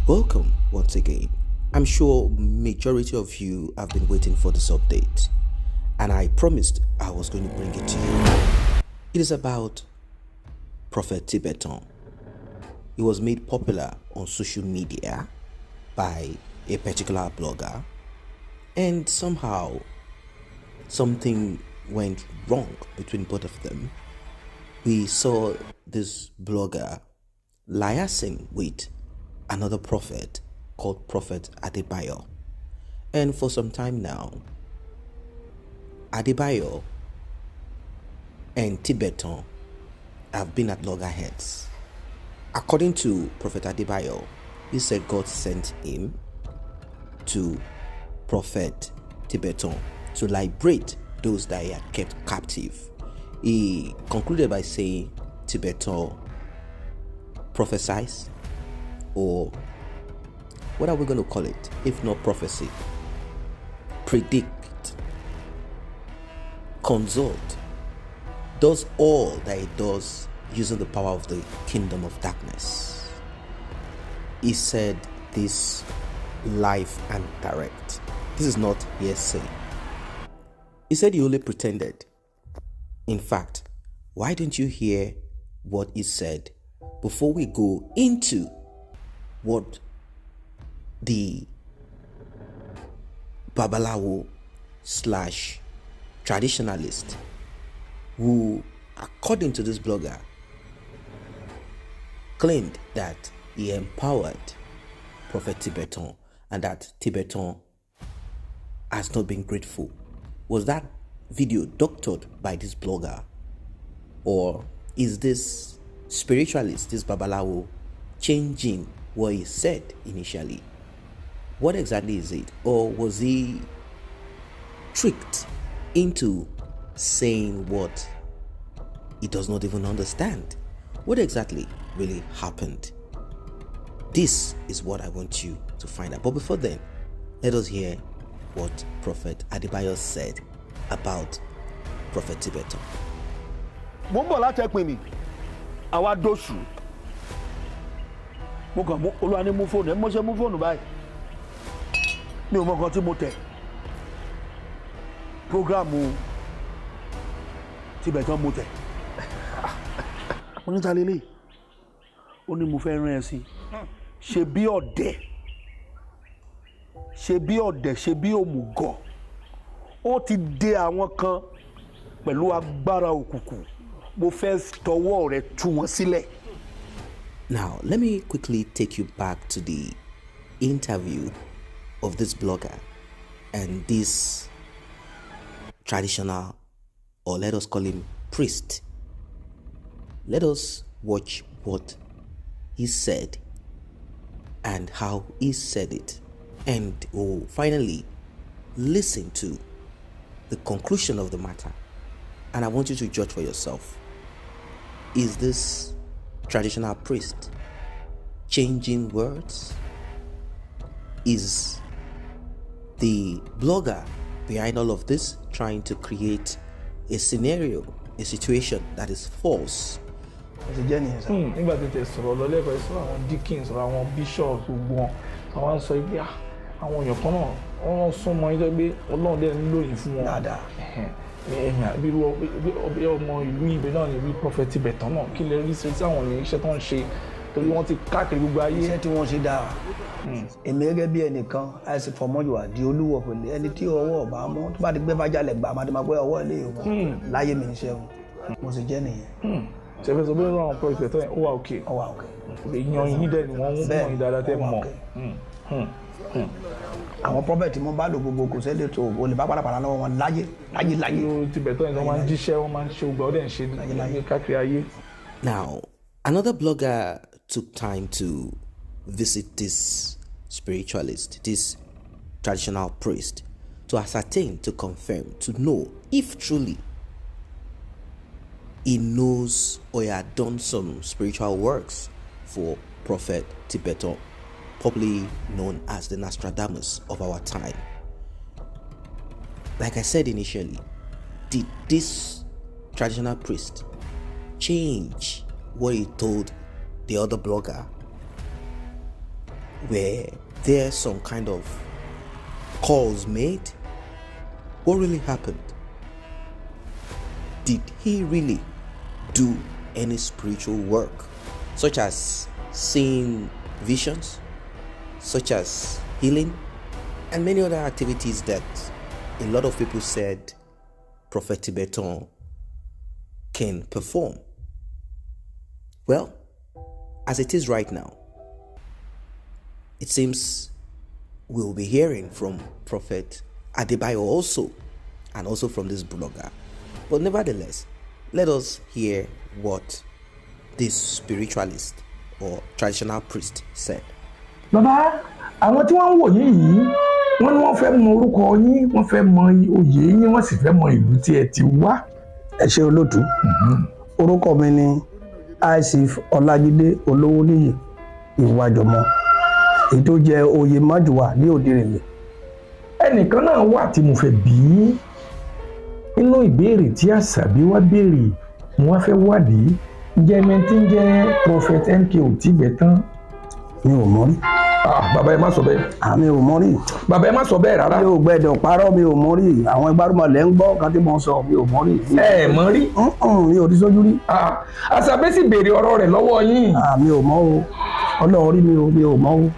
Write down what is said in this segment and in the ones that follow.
Welcome once again. I'm sure majority of you have been waiting for this update, and I promised I was going to bring it to you. It is about Prophet Tibetan. He was made popular on social media by a particular blogger, and somehow something went wrong between both of them. We saw this blogger liaising with another prophet called Prophet Adebayo. And for some time now, Adebayo and Tibetan have been at loggerheads. According to Prophet Adebayo, he said God sent him to Prophet Tibetan to liberate those that he had kept captive. He concluded by saying Tibetan prophesies, or what are we going to call it if not prophecy? Predict, consult, does all that he does using the power of the kingdom of darkness. He said this live and direct. This is not hearsay. He said he only pretended. In fact, why don't you hear what he said before we go into what the Babalawo / traditionalist, who according to this blogger claimed that he empowered Prophet Tibetan and that Tibetan has not been grateful. Was that video doctored by this blogger, or is this spiritualist, this Babalawo, changing what he said initially? What exactly is it? Or was he tricked into saying what he does not even understand? What exactly really happened? This is what I want you to find out. But before then, let us hear what Prophet Adebayo said about Prophet Tibetan. Mo ń bọ̀ láti ẹ̀pìn mi, àwa dóṣù. Mo kàn mú Olúwa ní mú fóònù, mo ṣe mú fóònù báyìí. Mi ò mọ nǹkan tí mo tẹ̀. Prógráàmù Tibetan mo tẹ̀. Mo ní ta lélẹ̀. Ó ní mo fẹ́ rán ẹ sí. Ṣe bí ọ̀dẹ̀. Ṣe bí ọ̀dẹ̀, ṣe bí òmùgọ̀. Ó ti dè àwọn kan pẹ̀lú agbára òkùnkùn. Mo fẹ́ tọwọ́ rẹ̀ tú wọn sílẹ̀. Now, let me quickly take you back to the interview of this blogger and this traditional, or let us call him priest. Let us watch what he said and how he said it, and finally listen to the conclusion of the matter. And I want you to judge for yourself. Is this traditional priest changing words? Is the blogger behind all of this trying to create a scenario, a situation that is false? Nígbà tí tẹ sọ̀rọ̀ lọ́lẹ́kọ̀ọ́ sọ̀rọ̀ àwọn deacons sọ̀rọ̀ àwọn bishops gbogbo wọn àwọn sọ pé àwọn èèyàn kan náà wọ́n súnmọ́ yín tó gbé Ọlọ́run dẹ̀ ń lóyìn fún wọn. Dáadáa. Bí ọmọ ìlú ìbẹ̀ náà ni bí Prophet Tibetan náà kí lè rí sí àwọn èèyàn iṣẹ́ tó ń ṣe torí wọ́n ti káàkiri gbogbo ayé. Iṣẹ́ tí wọ́n ṣe dára. Èmi gẹ́gẹ́ bí ẹnìkan àìsí fọmọ́jùwà di olúwo pẹ̀lú ẹni tí ọwọ́ ọ̀bá mọ́ tó bá ti gbé fájálẹ̀ gbà máa ti máa gbé ọwọ́ ilé ìwọ̀n láyé mi níṣẹ́ wọn. Mo sì jẹ́ nìyẹn. Ṣẹ̀fẹ̀ sọ bẹ́ẹ̀ lọ́wọ́ Prophet Tibetan ó wà òkè. Ó wà òkè. Èèyàn yín dẹ̀ ni wọ́n ń mọ̀ yín dáadáa tẹ́ mọ̀. Àwọn prophet tí mo bá lò gbogbo kò sẹ́lẹ̀ tó o lè bá padà lọ́wọ́ wọn láyé. Tibetan wọ́n máa ń jíṣẹ́ wọ́n máa ń ṣe ògbà ọ̀dẹ̀ ń ṣe káàkiri ayé. Now, another blogger took time to visit this spiritualist, this traditional priest, to ascertain, to confirm, to know if truly he knows or he had done some spiritual works for Prophet Tibetan, popularly known as the Nostradamus of our time. Like I said initially, did this traditional priest change what he told the other blogger? Were there some kind of calls made? What really happened? Did he really do any spiritual work, such as seeing visions, such as healing, and many other activities that a lot of people said Prophet Tibetan can perform? Well, as it is right now, it seems we'll be hearing from Prophet Adebayo also, and also from this blogger. But nevertheless, let us hear what this spiritualist or traditional priest said. Bàbá, àwọn tí wọ́n ń wò yín yìí, wọ́n ní wọ́n fẹ́ mọ orúkọ yín, wọ́n fẹ́ mọ oyè yín, wọ́n sì fẹ́ mọ ìlú tí ẹ ti wá. Ẹ ṣé olóòtú. Orúkọ mi ni Isif Ọlájídé Olówóníyì Ìwàjọmọ, èyí tó jẹ́ oyè májùwà ní Òdìrèlè. Ẹnìkan náà wà tí mo fẹ́ bí inú ìbéèrè tí Asabe wá béèrè, mo wá fẹ́ wádìí, ǹjẹ́ ẹni tí ń jẹ́ Prophet MKO Tibetan? Mi ò mọ̀ rí. Bàbá ẹ má sọ bẹ́ẹ̀. Mi ò mọ̀ rí. Bàbá ẹ má sọ bẹ́ẹ̀ rárá. Mi ò gbẹ́dọ̀ parọ́, mi ò mọ̀ rí. Àwọn ìgbárùmọ̀lẹ̀ ń gbọ́ kan tí mo sọ, mi ò mọ̀ rí. Ẹ mọ̀ rí? Mi ò rí sójú rí. Asabe sì béèrè ọ̀rọ̀ rẹ̀ lọ́wọ́ yín. Mi ò mọ̀ o. Ọlọ́run rí mi ò mọ̀ o.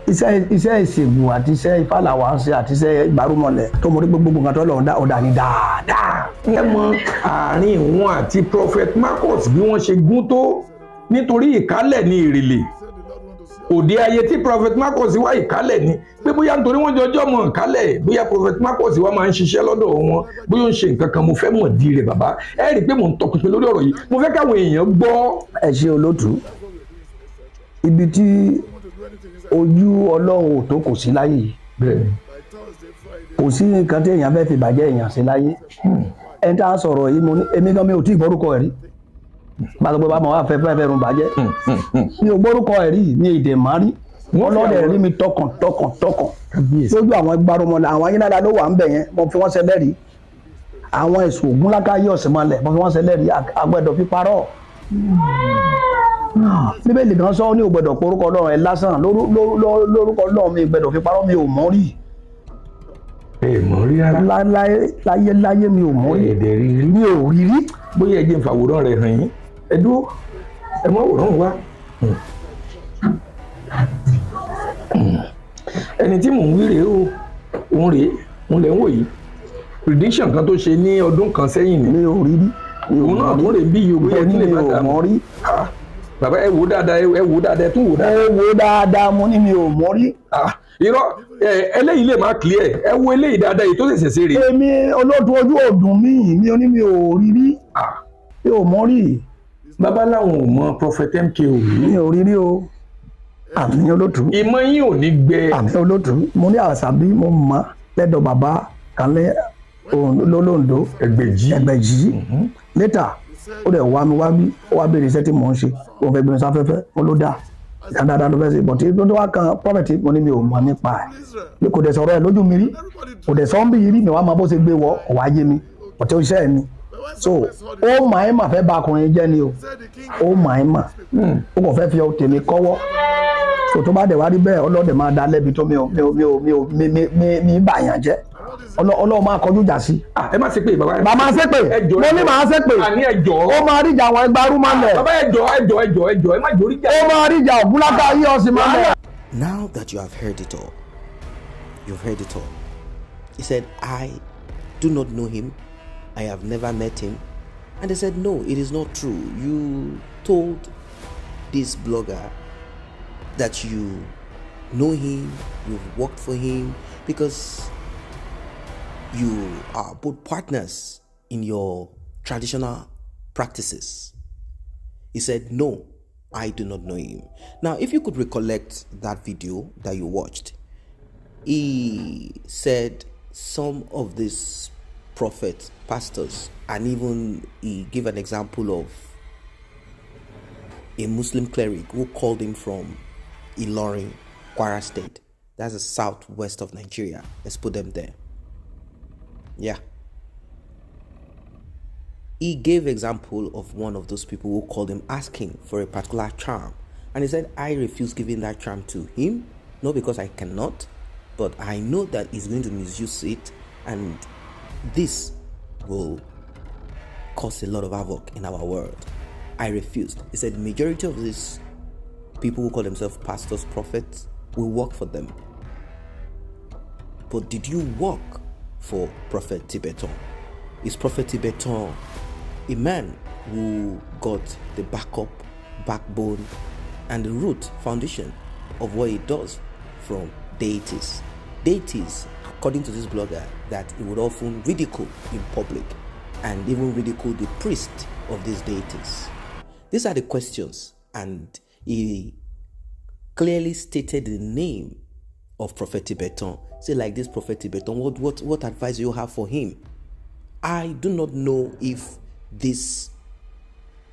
Iṣẹ́ ìṣègùn àti iṣẹ́ Ifá làwa ń ṣe àti iṣẹ́ ìgbárùmọ̀lẹ̀ tó mọ̀ rí gbogbo nǹkan tó lọ́run dá ọ̀dà ní dáadáa. Ẹ mọ àárín òun àti Prophet Marcus bí wọ́n ṣe gún tó nítorí ìkálẹ̀ ní Ìrèlè. Òde ayé tí Prophet Marcus wá ìkálẹ̀ ni pé bóyá nítorí wọ́n jọjọ́ mọ̀ ìkálẹ̀, bóyá Prophet Marcus wá máa ń ṣiṣẹ́ lọ́dọ̀ wọn, bóyá ó ń ṣe nǹkan kan, mo fẹ́ mọ̀ di rẹ̀ bàbá. Ẹ rí i pé mò ń tọpinpin lórí ọ̀rọ̀ yìí, mo fẹ́ káwọn èèyàn gbọ́. Ẹ ṣé olóòtú. Ibi tí ojú Ọlọ́run ò tó kò sí láyé yìí. Kò sí nǹkan tí èèyàn fẹ́ fi bàjẹ́ èèyàn sí láyé. Ẹni tá a sọ̀rọ̀ yìí, mo ní èmi gan mi ò tí ì gbórúkọ ẹ̀ rí. Bàtà pé bá mọ̀ wá fẹ́ run bàjẹ́. Mi ò gbórúkọ ẹ̀ rí, mi èdè má rí. Ọlọ́dẹ rí mi tọkàn. Lójú àwọn ìgbárùmọ̀lẹ̀, àwọn ayélujára ló wà ń bẹ̀ yẹn, mo fi wọ́n ṣẹlẹ́rìí. Àwọn ẹ̀sùn ògún lákàáyé ọ̀sẹ̀ mọ́lẹ̀, mo fi wọ́n ṣẹlẹ́rìí, àgbẹ̀dọ̀ fi parọ́. Bíbélì kan sọ ní ògbẹ̀dọ̀ porúkọ Ọlọ́run ẹ̀ lásán, lórúkọ Ọlọ́run mi ìgbẹ̀dọ̀ fi parọ́, mi ò mọ̀ rí. Ẹ mọ̀ rí rárá. Láyé mi ò mọ̀ rí. Ẹ̀ẹ́dẹ̀ rí rí. Mi ò rí rí. Bóyá ẹ jẹ́ n fàwòrán rẹ̀ hàn yín. Ẹ dúró, ẹ mọ àwòrán wá. Ẹni tí mò ń wí rèé o, òun rèé, òun lẹ̀ ń wò yìí. Prediction kan tó ṣe ní ọdún kan sẹ́yìn ni. Mi ò rí rí. Òun náà tó rè bí iye òbí ẹni lè má dà mọ̀ rí. Bàbá ẹ wò dáadáa, ẹ wò dáadáa, ẹ tún wò dáadáa. Ẹ wò dáadáa, mo ní mi ò mọ̀ rí. Irọ́ eléyìí lè má clear, ẹ wo eléyìí dáadáa èyí tó ṣẹ̀ṣẹ̀ ṣe rèé. Èmi olóòtú ojú òdùn mi ò ní mi ò rí rí. Mi ò mọ̀ rí. Bàbá làwọn ò mọ Prophet MKO rí. Mi ò rí rí o. Àmì olóòtú. Ìmọ̀ yín ò ní gbẹ. Àmì olóòtú. Mo ní Asabe, mo mọ̀ lẹ́dọ̀ bàbá kanlẹ̀ lólóńdó. Ẹgbẹ̀jì. Later ó dẹ̀ wá mi wá bí ó wá béèrè iṣẹ́ tí mò ń ṣe, ó fẹ́ gbé mi sáfẹ́fẹ́, ó ló dà dáadáa ló fẹ́ ṣe, bọ̀tí tó wá kan Prophet mo ní mi ò mọ̀ nípa ẹ̀, kò dẹ̀ sọ̀rọ̀ ẹ̀ lójú mi rí, kò dẹ̀ sọ́ ń bí rí mi wá máa bó ṣe gbé wọ́ kò wá yé mi, bọ̀tí ó iṣẹ́ ẹ̀ ni. So ó mà ẹ́ mà fẹ́ bà ọkùnrin jẹ́ ni o, ó mà ẹ́ mà ó kò fẹ́ fi tèmi kọ́wọ́, so tó bá dẹ̀ wá rí bẹ́ẹ̀ ọlọ́dẹ̀ máa dá lẹ́bi tó mi bàyàn jẹ́. Ọlọ́run máa kọjú ìjà sí. Ẹ má ṣe pé bàbá. Bàbá máa ṣe pé. Mo ní màá ṣe pé. Àní ẹjọ́. Ó máa ríjà àwọn ẹgbàárù máa lẹ̀. Bàbá ẹjọ́ ẹ má jòrí jà. Ó máa ríjà ògúnlákà yí ọ̀sìn máa lẹ̀. Now that you have heard it all, you've heard it all. He said, I do not know him. I have never met him. And they said, no, it is not true. You told this blogger that you know him, you've worked for him, because you are both partners in your traditional practices. He said, no, I do not know him. Now, if you could recollect that video that you watched, he said some of these prophet pastors, and even he gave an example of a Muslim cleric who called him from Ilorin, Kwara State. That's the southwest of Nigeria. Let's put them there. Yeah. He gave example of one of those people who called him asking for a particular charm, And he said, I refuse giving that charm to him, not because I cannot, but I know that he's going to misuse it, and this will cause a lot of havoc in our world. I refused. He said, the majority of these people who call themselves pastors, prophets, will work for them. But did you work for Prophet Tibetan? Is Prophet Tibetan a man who got the backup, backbone, and the root foundation of what he does from deities? Deities, according to this blogger, that he would often ridicule in public and even ridicule the priest of these deities. These are the questions, and he clearly stated the name of Prophet Tibetan. Say like this, Prophet Tibetan, what advice do you have for him? I do not know if this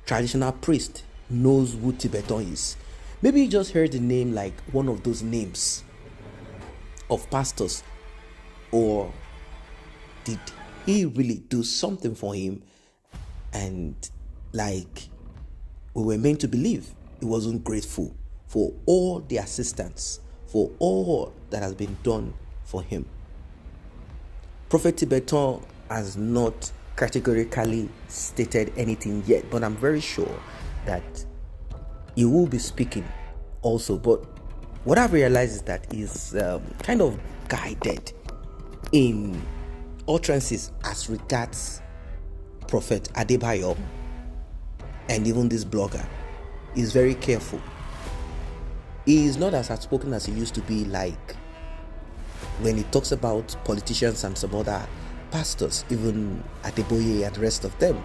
traditional priest knows who Tibetan is. Maybe he just heard the name like one of those names of pastors, or did he really do something for him? And like we were meant to believe, he wasn't grateful for all the assistance, for all that has been done for him. Prophet Tibetan has not categorically stated anything yet, but I'm very sure that he will be speaking also. But what I've realized is that he's kind of guided in utterances as regards Prophet Adebayo and even this blogger. He's very careful. He is not as outspoken as he used to be, like when he talks about politicians and some other pastors, even Adebayo and the rest of them.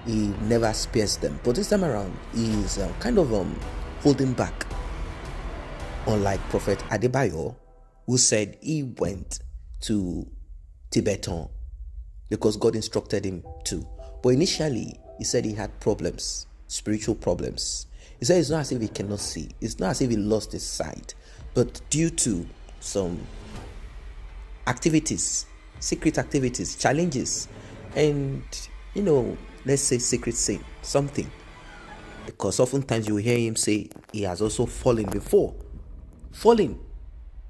He never spares them. But this time around, he is kind of holding back. Unlike Prophet Adebayo, who said he went to Tibetan because God instructed him to. But initially, he said he had problems, spiritual problems. He said it's not as if he cannot see. It's not as if he lost his sight. But due to some activities, secret activities, challenges, and, let's say secret sin, something. Because oftentimes you will hear him say he has also fallen before. Fallen,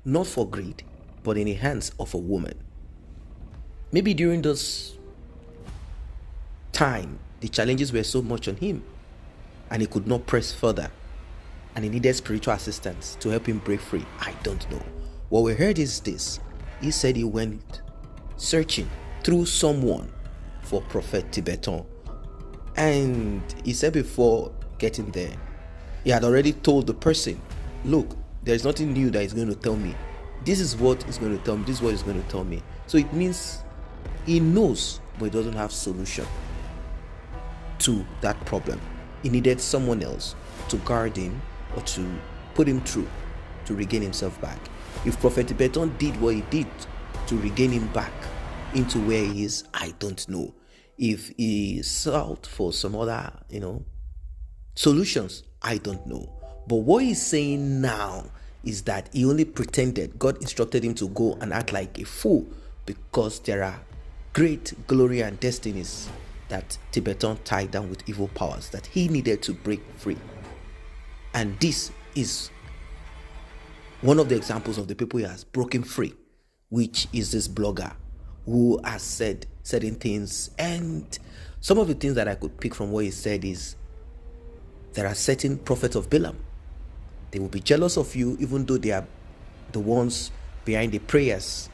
not for greed, but in the hands of a woman. Maybe during those time, the challenges were so much on him, and he could not press further, and he needed spiritual assistance to help him break free. I don't know. What we heard is this. He said he went searching through someone for Prophet Tibetan, and he said before getting there, he had already told the person, look, there's nothing new that he's going to tell me. This is what he's going to tell me. This is what he's going to tell me. So it means he knows, but he doesn't have solution to that problem. He needed someone else to guard him or to put him through to regain himself back. If Prophet Tibetan did what he did to regain him back into where he is, I don't know. If he sought for some other, solutions, I don't know. But what he's saying now is that he only pretended. God instructed him to go and act like a fool because there are great glory and destinies that Tibetan tied down with evil powers that he needed to break free. And this is one of the examples of the people he has broken free, which is this blogger who has said certain things. And some of the things that I could pick from what he said is, there are certain prophets of Balaam. They will be jealous of you, even though they are the ones behind the prayers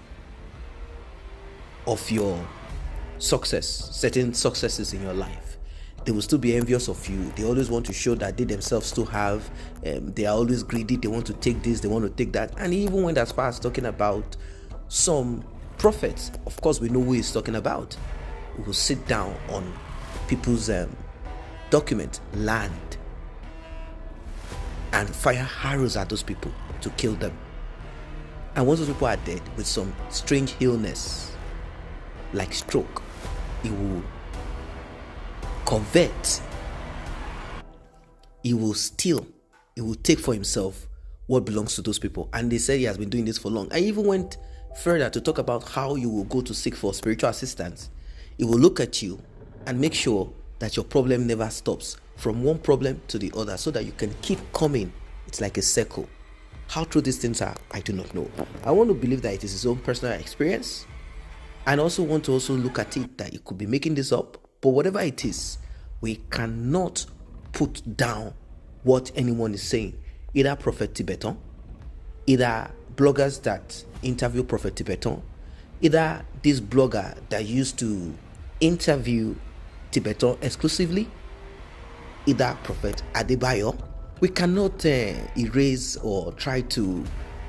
of your success, certain successes in your life. They will still be envious of you. They always want to show that they themselves still have. They are always greedy. They want to take this, they want to take that. And he even went as far as talking about some prophets. Of course, we know who he's talking about. Who will sit down on people's document, land, and fire arrows at those people to kill them. And once those people are dead with some strange illness like stroke, he will convert, he will steal, he will take for himself what belongs to those people. And they say he has been doing this for long. I even went further to talk about how you will go to seek for spiritual assistance. He will look at you and make sure that your problem never stops, from one problem to the other, so that you can keep coming It's like a circle. How true these things are, I do not know. I want to believe that it is his own personal experience, and also want to also look at it that he could be making this up. But whatever it is, we cannot put down what anyone is saying. Either Prophet Tibetan, either bloggers that interview Prophet Tibetan, either this blogger that used to interview Tibetan exclusively, either Prophet Adebayo. We cannot erase or try to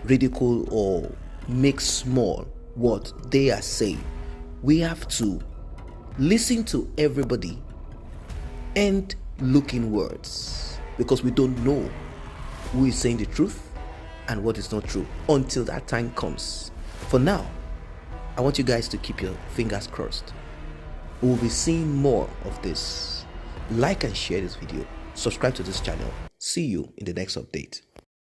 ridicule or make small what they are saying. We have to listen to everybody and look inwards, because we don't know who is saying the truth and what is not true until that time comes. For now, I want you guys to keep your fingers crossed. We will be seeing more of this. Like and share this video. Subscribe to this channel. See you in the next update.